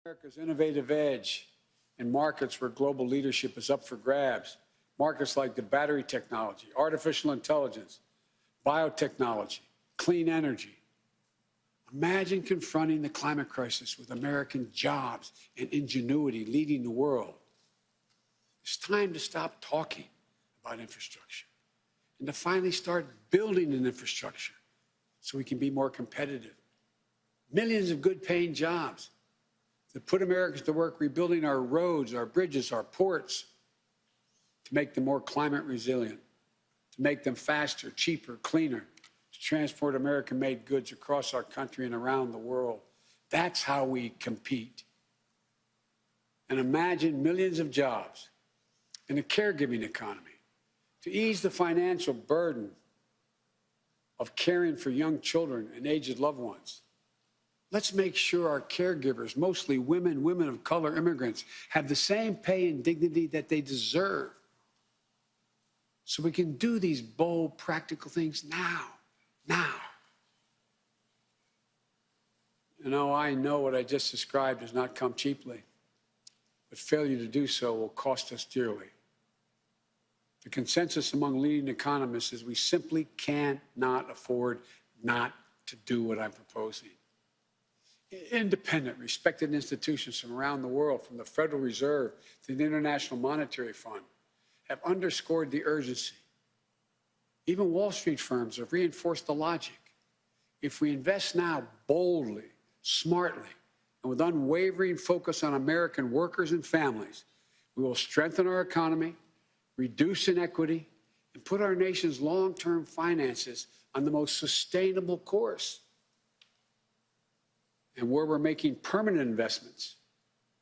America's innovative edge in markets where global leadership is up for grabs. Markets like the battery technology, artificial intelligence, biotechnology, clean energy. Imagine confronting the climate crisis with American jobs and ingenuity leading the world. It's time to stop talking about infrastructure and to finally start building an infrastructure so we can be more competitive. Millions of good-paying jobs that put Americans to work rebuilding our roads, our bridges, our ports, to make them more climate resilient, to make them faster, cheaper, cleaner, to transport American-made goods across our country and around the world. That's how we compete. And imagine millions of jobs in a caregiving economy to ease the financial burden of caring for young children and aged loved ones. Let's make sure our caregivers, mostly women, women of color, immigrants, have the same pay and dignity that they deserve. So we can do these bold, practical things now. You know, I know what I just described does not come cheaply, but failure to do so will cost us dearly. The consensus among leading economists is we simply cannot afford not to do what I'm proposing. Independent, respected institutions from around the world, from the Federal Reserve to the International Monetary Fund, have underscored the urgency. Even Wall Street firms have reinforced the logic. If we invest now boldly, smartly, and with unwavering focus on American workers and families, we will strengthen our economy, reduce inequity, and put our nation's long-term finances on the most sustainable course. And where we're making permanent investments,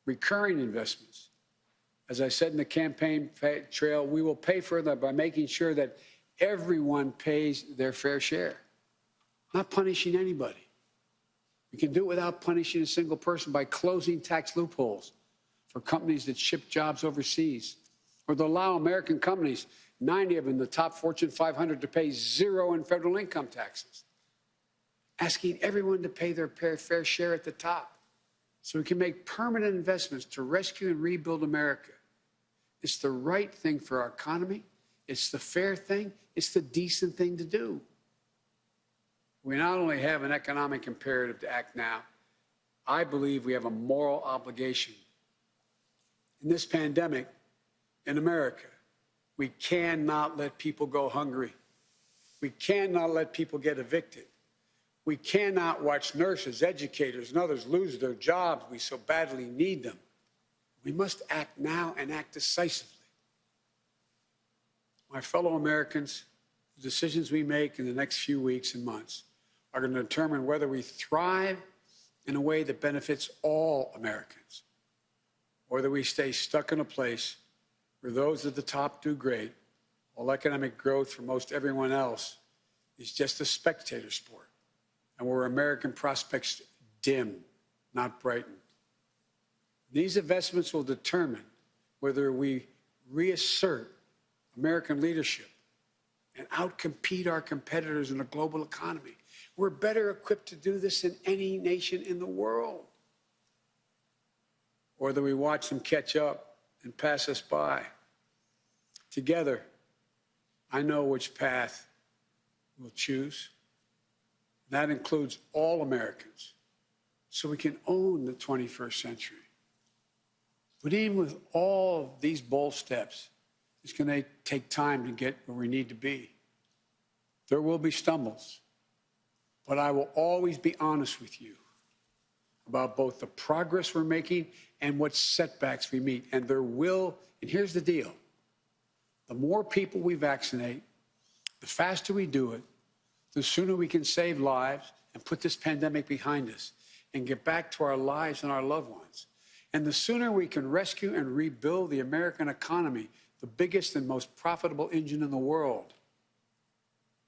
recurring investments, as I said in the campaign trail, we will pay for them by making sure that everyone pays their fair share, not punishing anybody. We can do it without punishing a single person by closing tax loopholes for companies that ship jobs overseas, or to allow American companies, 90 of them in the top Fortune 500, to pay zero in federal income taxes, asking everyone to pay their fair share at the top so we can make permanent investments to rescue and rebuild America. It's the right thing for our economy. It's the fair thing. It's the decent thing to do. We not only have an economic imperative to act now, I believe we have a moral obligation. In this pandemic, in America, we cannot let people go hungry. We cannot let people get evicted. We cannot watch nurses, educators, and others lose their jobs. We so badly need them. We must act now and act decisively. My fellow Americans, the decisions we make in the next few weeks and months are going to determine whether we thrive in a way that benefits all Americans, or that we stay stuck in a place where those at the top do great, while economic growth for most everyone else is just a spectator sport, and where American prospects dim, not brighten. These investments will determine whether we reassert American leadership and outcompete our competitors in a global economy. We're better equipped to do this than any nation in the world. Or that we watch them catch up and pass us by. Together, I know which path we'll choose. That includes all Americans, so we can own the 21st century. But even with all of these bold steps, it's going to take time to get where we need to be. There will be stumbles, but I will always be honest with you about both the progress we're making and what setbacks we meet. And there will, and here's the deal, the more people we vaccinate, the faster we do it, the sooner we can save lives and put this pandemic behind us and get back to our lives and our loved ones. And the sooner we can rescue and rebuild the American economy, the biggest and most profitable engine in the world.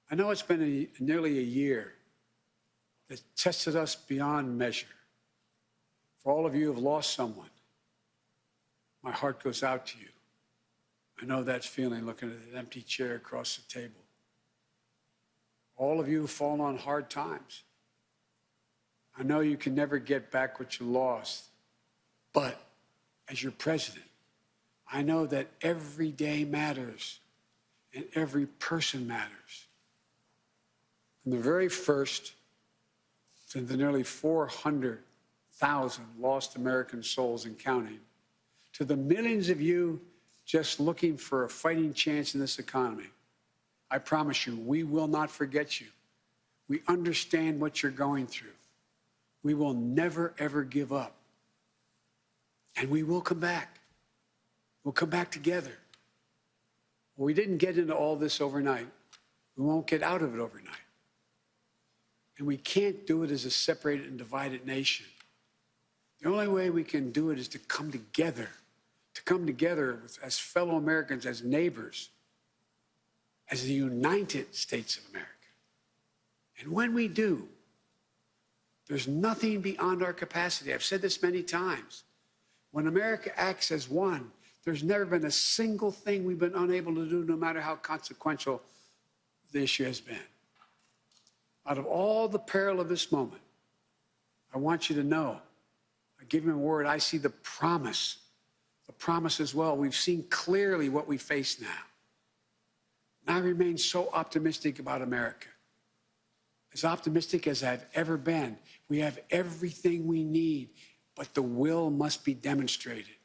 I know it's been nearly a year that tested us beyond measure. For all of you who have lost someone, my heart goes out to you. I know that feeling looking at that empty chair across the table. All of you who've fallen on hard times, I know you can never get back what you lost, But as your president, I know that every day matters and every person matters. From the very first to the nearly 400,000 lost American souls and counting, to the millions of you just looking for a fighting chance in this economy, I promise you, we will not forget you. We understand what you're going through. We will never, ever give up. And we will come back. We'll come back together. Well, we didn't get into all this overnight. We won't get out of it overnight. And we can't do it as a separated and divided nation. The only way we can do it is to come together as fellow Americans, as neighbors, as the United States of America. And when we do, there's nothing beyond our capacity. I've said this many times. When America acts as one, there's never been a single thing we've been unable to do, no matter how consequential the issue has been. Out of all the peril of this moment, I want you to know, I give him a word, I see the promise as well. We've seen clearly what we face now. And I remain so optimistic about America. As optimistic as I've ever been. We have everything we need, but the will must be demonstrated.